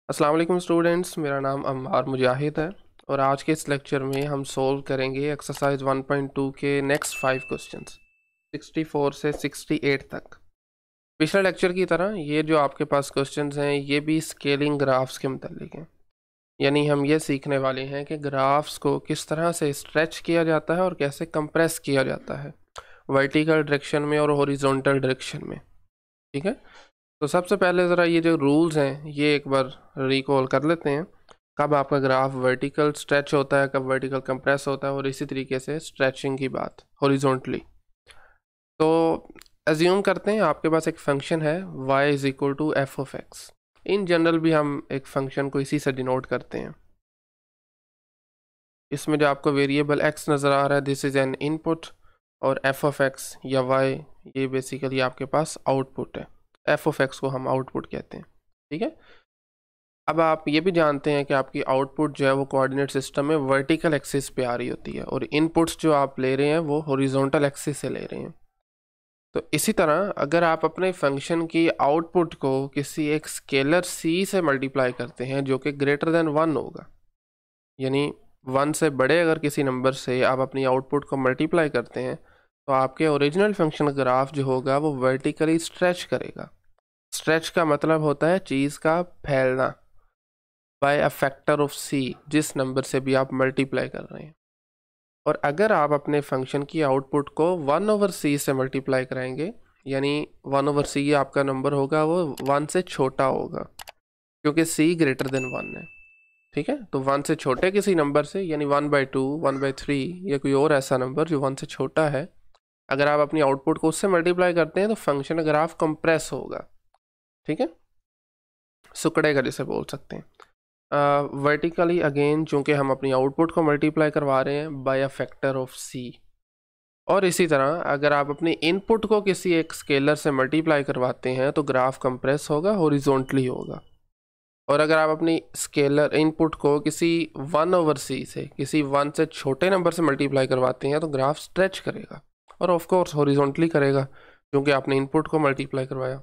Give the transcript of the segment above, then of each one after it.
अस्सलाम वालेकुम स्टूडेंट्स, मेरा नाम अम्मार मुजाहिद है और आज के इस लेक्चर में हम सोल्व करेंगे एक्सरसाइज 1.2 के नेक्स्ट 5 क्वेश्चंस 64 से 68 तक। पिछले लेक्चर की तरह ये जो आपके पास क्वेश्चंस हैं ये भी स्केलिंग ग्राफ्स के मुतालिक हैं, यानी हम ये सीखने वाले हैं कि ग्राफ्स को किस तरह से स्ट्रेच किया जाता है और कैसे कंप्रेस किया जाता है वर्टिकल डायरेक्शन में और हॉरिजॉन्टल डायरेक्शन में। ठीक है, तो सबसे पहले ज़रा ये जो रूल्स हैं ये एक बार रिकॉल कर लेते हैं। कब आपका ग्राफ वर्टिकल स्ट्रेच होता है, कब वर्टिकल कंप्रेस होता है, और इसी तरीके से स्ट्रेचिंग की बात हॉरिजॉन्टली। तो एज्यूम करते हैं आपके पास एक फंक्शन है y is equal to F of X. In general भी हम एक फंक्शन को इसी से डिनोट करते हैं। इसमें जो आपको वेरिएबल x नज़र आ रहा है दिस इज़ एन इनपुट, और एफ ऑफ एक्स या y ये बेसिकली आपके पास आउटपुट है। एफ ऑफ एक्स को हम आउटपुट कहते हैं। ठीक है, अब आप ये भी जानते हैं कि आपकी आउटपुट जो है वो कोऑर्डिनेट सिस्टम में वर्टिकल एक्सिस पे आ रही होती है और इनपुट्स जो आप ले रहे हैं वो हॉरिजॉन्टल एक्सिस से ले रहे हैं। तो इसी तरह अगर आप अपने फंक्शन की आउटपुट को किसी एक स्केलर c से मल्टीप्लाई करते हैं जो कि ग्रेटर देन 1 होगा, यानी 1 से बड़े अगर किसी नंबर से आप अपनी आउटपुट को मल्टीप्लाई करते हैं, तो आपके ओरिजिनल फंक्शन ग्राफ जो होगा वो वर्टिकली स्ट्रेच करेगा। स्ट्रेच का मतलब होता है चीज़ का फैलना by a factor of c, जिस नंबर से भी आप मल्टीप्लाई कर रहे हैं। और अगर आप अपने फंक्शन की आउटपुट को 1/c से मल्टीप्लाई कराएंगे, यानी 1/c आपका नंबर होगा वो 1 से छोटा होगा क्योंकि c ग्रेटर देन 1 है। ठीक है, तो 1 से छोटे किसी नंबर से, यानी 1/2, 1/3 या कोई और ऐसा नंबर जो 1 से छोटा है, अगर आप अपनी आउटपुट को उससे मल्टीप्लाई करते हैं तो फंक्शन ग्राफ कंप्रेस होगा। ठीक है, सुकड़ेगा जिसे बोल सकते हैं। वर्टिकली अगेन चूँकि हम अपनी आउटपुट को मल्टीप्लाई करवा रहे हैं by a factor of c। और इसी तरह अगर आप अपनी इनपुट को किसी एक स्केलर से मल्टीप्लाई करवाते हैं तो ग्राफ कंप्रेस होगा, हॉरिजॉन्टली होगा। और अगर आप अपनी स्केलर इनपुट को किसी 1/c से, किसी 1 से छोटे नंबर से मल्टीप्लाई करवाते हैं तो ग्राफ स्ट्रेच करेगा और ऑफ कोर्स हॉरिजॉन्टली करेगा क्योंकि आपने इनपुट को मल्टीप्लाई करवाया।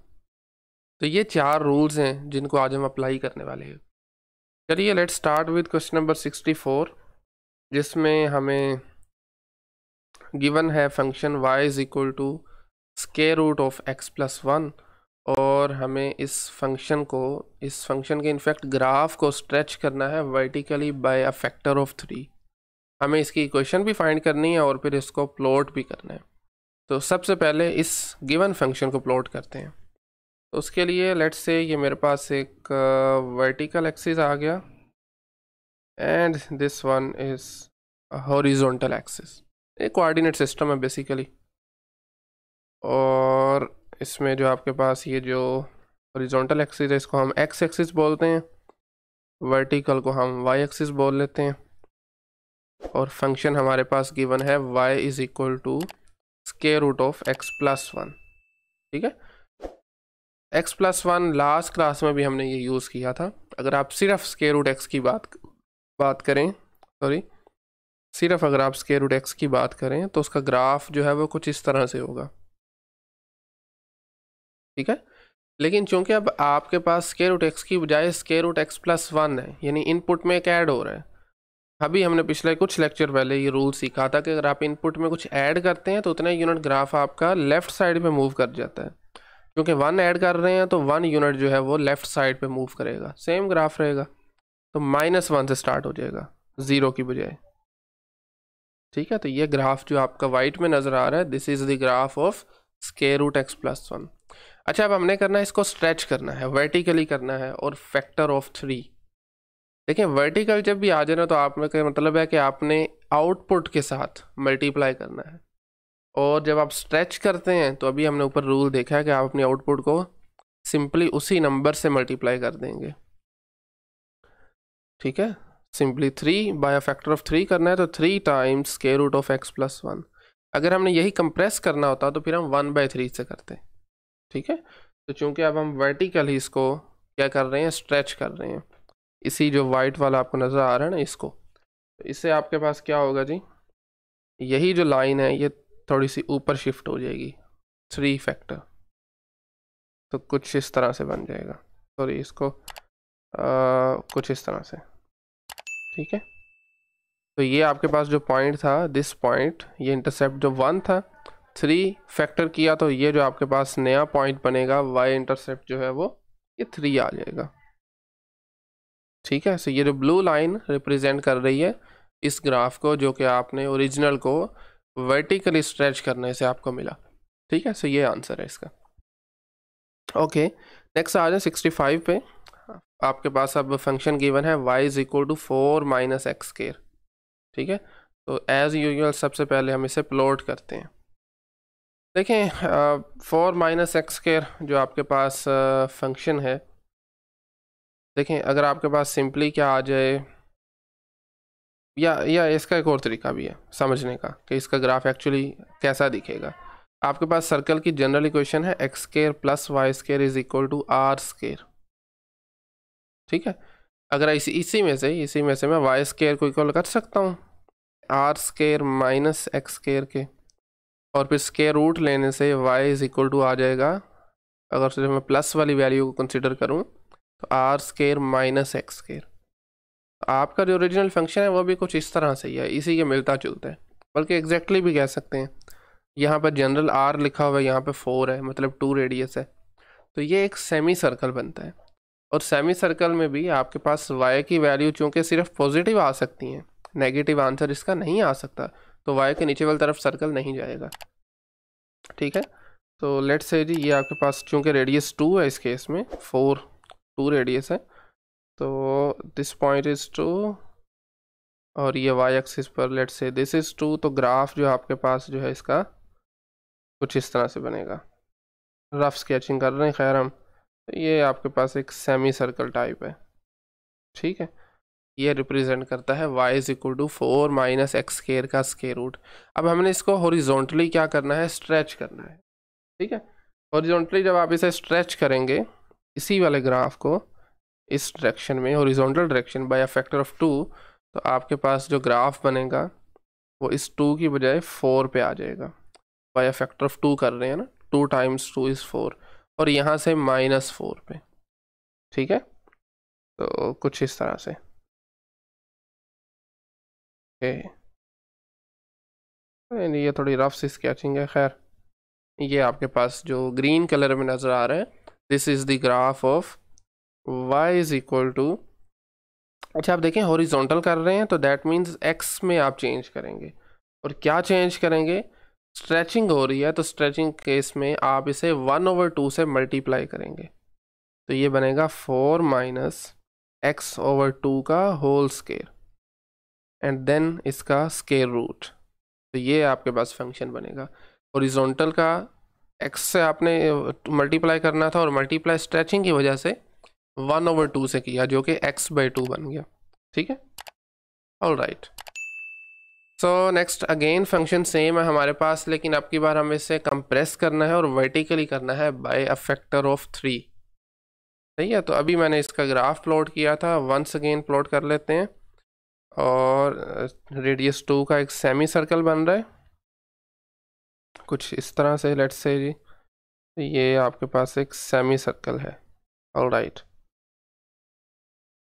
तो ये 4 रूल्स हैं जिनको आज हम अप्लाई करने वाले हैं। चलिए let's start with question number 64, जिसमें हमें गिवन है function y is equal to square root of x plus 1, और हमें इस फंक्शन के इनफैक्ट ग्राफ को स्ट्रेच करना है vertically by a factor of 3। हमें इसकी इक्वेशन भी फाइंड करनी है और फिर इसको प्लॉट भी करना है। तो सबसे पहले इस गिवन फंक्शन को प्लॉट करते हैं। तो उसके लिए लेट्स से ये मेरे पास एक वर्टिकल एक्सिस आ गया and this one is horizontal axis. एक कोऑर्डिनेट सिस्टम है बेसिकली, और इसमें जो आपके पास ये जो हॉरिजॉन्टल एक्सिस है इसको हम एक्स एक्सिस बोलते हैं, वर्टिकल को हम वाई एक्सिस बोल लेते हैं, और फंक्शन हमारे पास गिवन है y is equal to square root of x plus 1। ठीक है, x प्लस 1 लास्ट क्लास में भी हमने ये यूज़ किया था। अगर आप सिर्फ स्क्वायर रूट x की बात करें, सिर्फ अगर आप स्क्वायर रूट x की बात करें तो उसका ग्राफ जो है वो कुछ इस तरह से होगा। ठीक है, लेकिन चूंकि अब आपके पास स्क्वायर रूट x की बजाय स्क्वायर रूट x प्लस 1 है, यानी इनपुट में एक ऐड हो रहा है। अभी हमने पिछले कुछ लेक्चर पहले ये रूल सीखा था कि अगर आप इनपुट में कुछ ऐड करते हैं तो उतना यूनिट ग्राफ आपका लेफ्ट साइड पे मूव कर जाता है। क्योंकि 1 ऐड कर रहे हैं तो 1 यूनिट जो है वो लेफ्ट साइड पे मूव करेगा, सेम ग्राफ रहेगा। तो -1 से स्टार्ट हो जाएगा 0 की बजाय। ठीक है, तो ये ग्राफ जो आपका वाइट में नज़र आ रहा है this is the graph of square root x plus 1। अच्छा, अब हमने करना है इसको स्ट्रेच करना है, वर्टिकली करना है, और फैक्टर ऑफ 3। देखिए वर्टिकल जब भी आ जाए ना तो आप में का मतलब है कि आपने आउटपुट के साथ मल्टीप्लाई करना है, और जब आप स्ट्रेच करते हैं तो अभी हमने ऊपर रूल देखा है कि आप अपनी आउटपुट को सिंपली उसी नंबर से मल्टीप्लाई कर देंगे। ठीक है, सिंपली 3 बाय फैक्टर ऑफ 3 करना है, तो 3 times square root of x plus 1। अगर हमने यही कंप्रेस करना होता तो फिर हम 1/3 से करते। ठीक है, तो चूंकि अब हम वर्टिकल ही इसको क्या कर रहे हैं, स्ट्रेच कर रहे हैं, इसी जो वाइट वाला आपको नज़र आ रहा है ना इसको, तो इससे आपके पास क्या होगा जी, यही जो लाइन है ये थोड़ी सी ऊपर शिफ्ट हो जाएगी 3 फैक्टर, तो कुछ इस तरह से बन जाएगा। सॉरी, इसको कुछ इस तरह से, ठीक है। तो ये आपके पास जो पॉइंट था, दिस पॉइंट, ये इंटरसेप्ट जो 1 था, 3 फैक्टर किया तो ये जो आपके पास नया पॉइंट बनेगा वाई इंटरसेप्ट जो है वो ये 3 आ जाएगा, ठीक है। सो ये जो ब्लू लाइन रिप्रेजेंट कर रही है इस ग्राफ को, जो कि आपने ओरिजिनल को वर्टिकली स्ट्रेच करने से आपको मिला, ठीक है। सो ये आंसर है इसका। ओके, नेक्स्ट आ जाए 65 पे। आपके पास अब फंक्शन गिवन है y is equal to 4 minus x square, ठीक है। तो एज यूजुअल सबसे पहले हम इसे प्लॉट करते हैं। देखें 4 माइनस एक्स स्क्वायर जो आपके पास फंक्शन है, देखें अगर आपके पास सिंपली क्या आ जाए, या इसका एक और तरीका भी है समझने का कि इसका ग्राफ एक्चुअली कैसा दिखेगा। आपके पास सर्कल की जनरल इक्वेशन है X square plus Y square is equal to R square, ठीक है। अगर इसी में से मैं वाई स्क्वायर को इक्वल कर सकता हूँ r square minus x square के, और फिर स्क्वायर रूट लेने से वाई इज इक्वल टू आ जाएगा, अगर सिर्फ मैं प्लस वाली वैल्यू को कंसिडर करूँ तो r square minus x square. आपका जो ओरिजिनल फंक्शन है वो भी कुछ इस तरह से ही है, इसी के मिलता जुलता है, बल्कि एग्जैक्टली भी कह सकते हैं। यहाँ पर जनरल आर लिखा हुआ है, यहाँ पे 4 है, मतलब 2 रेडियस है, तो ये एक सेमी सर्कल बनता है। और सेमी सर्कल में भी आपके पास y की वैल्यू चूँकि सिर्फ पॉजिटिव आ सकती हैं, नेगेटिव आंसर इसका नहीं आ सकता, तो y के नीचे वाली तरफ सर्कल नहीं जाएगा, ठीक है। तो लेट्स से जी ये आपके पास चूँकि रेडियस 2 है, इस केस में 2 रेडियस है, तो दिस पॉइंट इज़ 2 और ये y एक्सिस पर लेट्स से दिस इज़ 2। तो ग्राफ जो आपके पास जो है इसका कुछ इस तरह से बनेगा, रफ स्केचिंग कर रहे हैं खैर हम। ये आपके पास एक सेमी सर्कल टाइप है, ठीक है। ये रिप्रेजेंट करता है y is equal to 4 minus x square का स्क्वायर रूट। अब हमने इसको हॉरिजॉन्टली क्या करना है, स्ट्रेच करना है, ठीक है। हॉरिजॉन्टली जब आप इसे स्ट्रेच करेंगे इसी वाले ग्राफ को इस डायरेक्शन में, horizontal direction by a factor of 2, तो आपके पास जो ग्राफ बनेगा वो इस 2 की बजाय 4 पे आ जाएगा। बाय अ फैक्टर ऑफ 2 कर रहे हैं ना, 2 टाइम्स 2 इज़ 4, और यहाँ से -4 पे, ठीक है। तो कुछ इस तरह से ये थोड़ी रफ सी स्केचिंग है। खैर ये आपके पास जो ग्रीन कलर में नज़र आ रहा है, this is the graph of y is equal to, अच्छा आप देखें हॉरिजॉन्टल कर रहे हैं तो दैट मीन्स x में आप चेंज करेंगे, और क्या चेंज करेंगे, स्ट्रेचिंग हो रही है तो स्ट्रेचिंग केस में आप इसे 1/2 से मल्टीप्लाई करेंगे, तो ये बनेगा 4 माइनस एक्स ओवर 2 का होल स्क्वायर एंड देन इसका स्क्वायर रूट। तो ये आपके पास फंक्शन बनेगा। हॉरिजॉन्टल का x से आपने मल्टीप्लाई करना था, और मल्टीप्लाई स्ट्रेचिंग की वजह से 1/2 से किया, जो कि x/2 बन गया, ठीक है। All right, so next again function same है हमारे पास, लेकिन अब की बार हमें इसे कंप्रेस करना है और वर्टिकली करना है बाय अ फैक्टर ऑफ 3, सही है। तो अभी मैंने इसका ग्राफ प्लॉट किया था, वंस अगेन प्लॉट कर लेते हैं। और रेडियस 2 का एक सेमी सर्कल बन रहा है कुछ इस तरह से, लेट्स से जी ये आपके पास एक सेमी सर्कल है, ऑल राइट,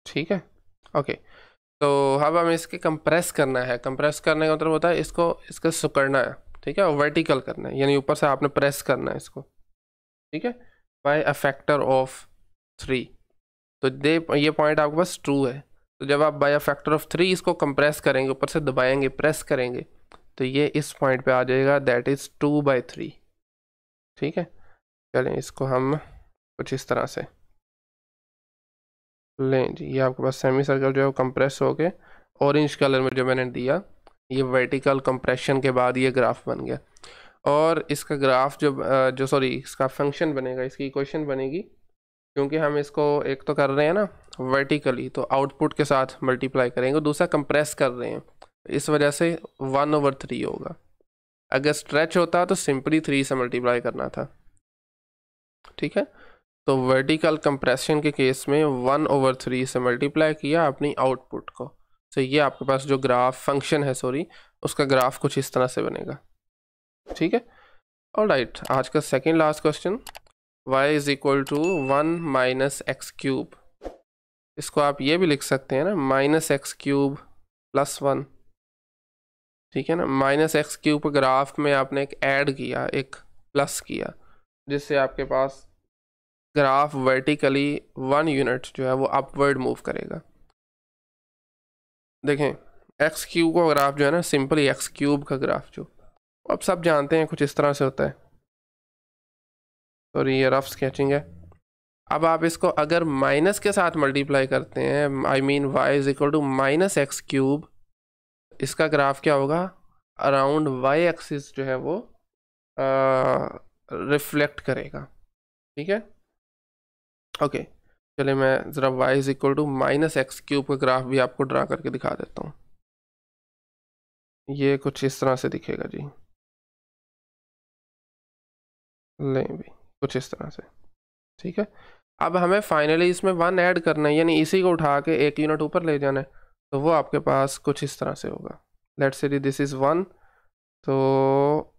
ठीक है। ओके, तो अब हमें इसके कंप्रेस करना है। कंप्रेस करने का मतलब होता है इसको इसका सिकुड़ना है, ठीक है, वर्टिकल करना है, यानी ऊपर से आपने प्रेस करना है इसको, ठीक है, बाय अ फैक्टर ऑफ 3। तो ये पॉइंट आपके पास 2 है, तो जब आप बाय अ फैक्टर ऑफ 3 इसको कंप्रेस करेंगे, ऊपर से दबाएंगे, प्रेस करेंगे, तो ये इस पॉइंट पे आ जाएगा, दैट इज़ 2/3, ठीक है। चलें इसको हम कुछ इस तरह से लें जी, ये आपके पास सेमी सर्कल जो है वो कंप्रेस हो गए, ऑरेंज कलर में जो मैंने दिया, ये वर्टिकल कंप्रेशन के बाद ये ग्राफ बन गया। और इसका ग्राफ जो सॉरी इसका फंक्शन बनेगा, इसकी इक्वेशन बनेगी, क्योंकि हम इसको एक तो कर रहे हैं ना वर्टिकली, तो आउटपुट के साथ मल्टीप्लाई करेंगे, दूसरा कंप्रेस कर रहे हैं, इस वजह से 1/3 होगा। अगर स्ट्रेच होता तो सिंपली 3 से मल्टीप्लाई करना था, ठीक है। तो वर्टिकल कंप्रेशन के केस में 1/3 से मल्टीप्लाई किया अपनी आउटपुट को, तो ये आपके पास जो ग्राफ फंक्शन है सॉरी उसका ग्राफ कुछ इस तरह से बनेगा, ठीक है। ऑल राइट, आज का second last question, y is equal to 1 minus x cube. इसको आप ये भी लिख सकते हैं ना, -x³ + 1, ठीक है ना। -x³ ग्राफ में आपने एक ऐड किया, एक प्लस किया, जिससे आपके पास ग्राफ वर्टिकली 1 यूनिट जो है वो अपवर्ड मूव करेगा। देखें x³ का ग्राफ जो है ना, सिंपली x³ का ग्राफ जो अब सब जानते हैं कुछ इस तरह से होता है। सॉरी ये रफ स्केचिंग है। अब आप इसको अगर माइनस के साथ मल्टीप्लाई करते हैं, आई मीन y = -x³, इसका ग्राफ क्या होगा, अराउंड y एक्सिस जो है वो रिफ्लेक्ट करेगा, ठीक है। ओके चलिए मैं ज़रा y = -x³ का ग्राफ भी आपको ड्रा करके दिखा देता हूँ। ये कुछ इस तरह से दिखेगा जी, लें भी कुछ इस तरह से, ठीक है। अब हमें फाइनली इसमें 1 ऐड करना है, यानी इसी को उठा के 1 यूनिट ऊपर ले जाना है, तो वो आपके पास कुछ इस तरह से होगा। लेट्स से दिस इज़ 1, तो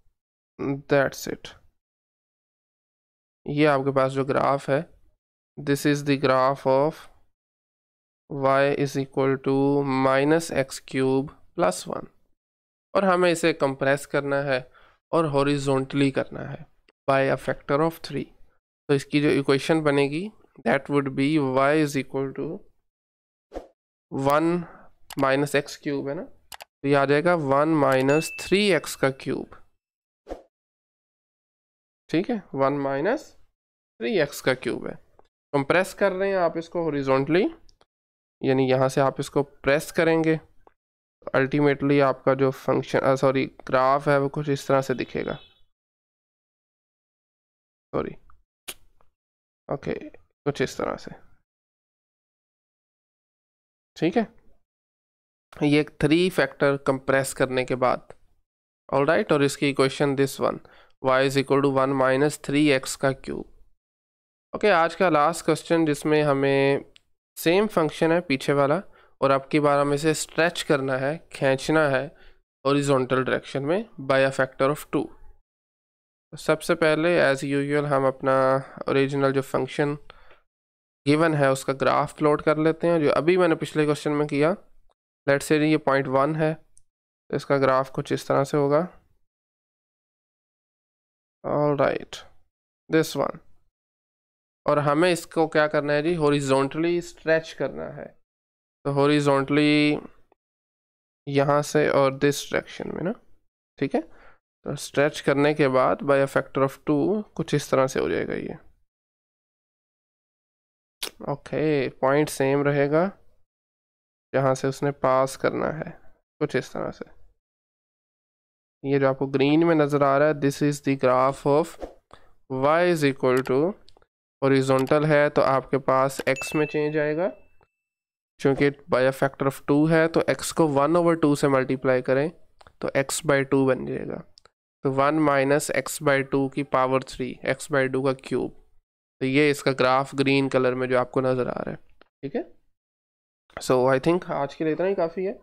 दैट्स इट। ये आपके पास जो ग्राफ है, this is the graph of y = -x³ + 1, और हमें इसे कंप्रेस करना है और हॉरिजॉन्टली करना है बाय अ फैक्टर ऑफ 3। तो इसकी जो इक्वेशन बनेगी that would be y = 1 - x³ है ना, तो ये आ जाएगा 1 - 3x का क्यूब, ठीक है। 1 - 3x का क्यूब है। कंप्रेस कर रहे हैं आप इसको हॉरिजॉन्टली, यानी यहाँ से आप इसको प्रेस करेंगे, अल्टीमेटली आपका जो फंक्शन सॉरी ग्राफ है वो कुछ इस तरह से दिखेगा। सॉरी ओके कुछ इस तरह से, ठीक है। ये 3 फैक्टर कंप्रेस करने के बाद, ऑलराइट, और इसकी equation this one y = 1 - 3x का क्यूब। ओके आज का लास्ट क्वेश्चन जिसमें हमें सेम फंक्शन है पीछे वाला, और अब की बार हमें इसे स्ट्रेच करना है, खींचना है हॉरिजॉन्टल डायरेक्शन में बाय अ फैक्टर ऑफ 2। सबसे पहले एज यूजुअल हम अपना ओरिजिनल जो फंक्शन गिवन है उसका ग्राफ प्लॉट कर लेते हैं, जो अभी मैंने पिछले क्वेश्चन में किया। लेट्स से ये 0.1 है, तो इसका ग्राफ कुछ इस तरह से होगा, ऑलराइट, दिस वन। और हमें इसको क्या करना है जी, हॉरिजॉन्टली स्ट्रेच करना है। तो हॉरिजॉन्टली यहाँ से और दिस डायरेक्शन में ना, ठीक है। तो स्ट्रेच करने के बाद बाय अ फैक्टर ऑफ 2 कुछ इस तरह से हो जाएगा ये। ओके पॉइंट सेम रहेगा जहाँ से उसने पास करना है, कुछ इस तरह से। ये जो आपको ग्रीन में नज़र आ रहा है, this is the graph of y = horizontal है तो आपके पास x में चेंज आएगा, क्योंकि बाय अ फैक्टर ऑफ 2 है, तो x को 1/2 से मल्टीप्लाई करें तो x/2 बन जाएगा। तो 1 - x/2 की पावर 3, x/2 का क्यूब। तो ये इसका ग्राफ ग्रीन कलर में जो आपको नज़र आ रहा है, ठीक है। सो आई थिंक आज के लिए इतना ही काफ़ी है,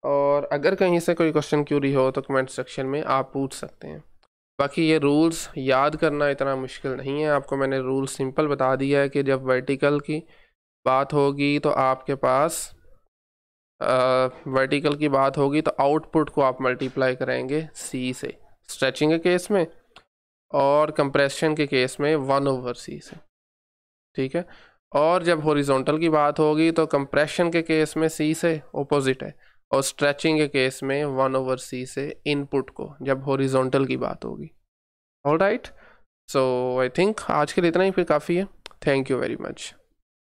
और अगर कहीं से कोई क्वेश्चन क्यूरी हो तो कमेंट सेक्शन में आप पूछ सकते हैं। बाकी ये रूल्स याद करना इतना मुश्किल नहीं है, आपको मैंने रूल सिंपल बता दिया है कि जब वर्टिकल की बात होगी तो आपके पास वर्टिकल की बात होगी तो आउटपुट को आप मल्टीप्लाई करेंगे c से स्ट्रेचिंग के केस में, और कंप्रेशन के केस में 1/c से, ठीक है। और जब हॉरिजॉन्टल की बात होगी तो कंप्रेशन के केस में c से ऑपोजिट है, और स्ट्रेचिंग के केस में 1/c से इनपुट को जब हॉरिजॉन्टल की बात होगी। ऑलराइट, सो आई थिंक आज के लिए इतना ही फिर काफ़ी है। Thank you very much.